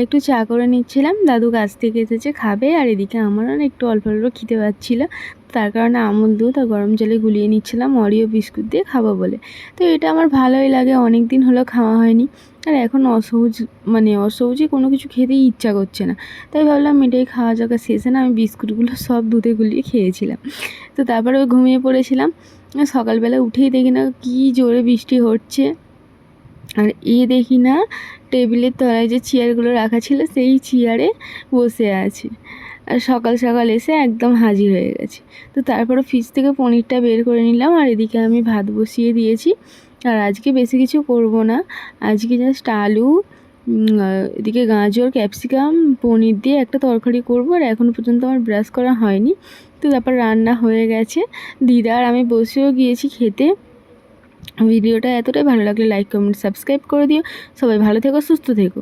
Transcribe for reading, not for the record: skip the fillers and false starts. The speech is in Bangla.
একটু চা করে নিচ্ছিলাম, দাদু কাছ থেকে এসেছে খাবে, আর এদিকে আমারও না একটু অল্প অল্প খিদে পাচ্ছিল। তার কারণে আমুল দুধ আর গরম জলে গুলিয়ে নিচ্ছিলাম অরিও বিস্কুট দিয়ে খাবো বলে। তো এটা আমার ভালোই লাগে, অনেক দিন হলো খাওয়া হয়নি। আর এখন অসহজে কোনো কিছু খেতেই ইচ্ছা করছে না, তাই ভাবলাম এটাই খাওয়া যাক। শেষে না আমি বিস্কুটগুলো সব দুধে গুলিয়ে খেয়েছিলাম। তো তারপরে ঘুমিয়ে পড়েছিলাম। সকালবেলা উঠেই দেখি না কী জোরে বৃষ্টি হচ্ছে, আর দেখি না টেবিলের তলায় যে চেয়ারগুলো রাখা ছিল সেই চেয়ারে বসে আছে, আর সকাল সকাল এসে একদম হাজির হয়ে গেছে। তো তারপরে ফ্রিজ থেকে পনিরটা বের করে নিলাম, আর এদিকে আমি ভাত বসিয়ে দিয়েছি। আর আজকে বেশি কিছু করব না, আজকে জাস্ট আলু, এদিকে গাজর ক্যাপসিকাম পনির দিয়ে একটা তরকারি করব। আর এখনও পর্যন্ত আমার ব্রাশ করা হয়নি। তো তারপর রান্না হয়ে গেছে, দিদা আর আমি বসেও গিয়েছি খেতে। ভিডিওটা এতটাই ভালো লাগলে লাইক কমেন্ট সাবস্ক্রাইব করে দিও। সবাই ভালো থেকো, সুস্থ থেকো।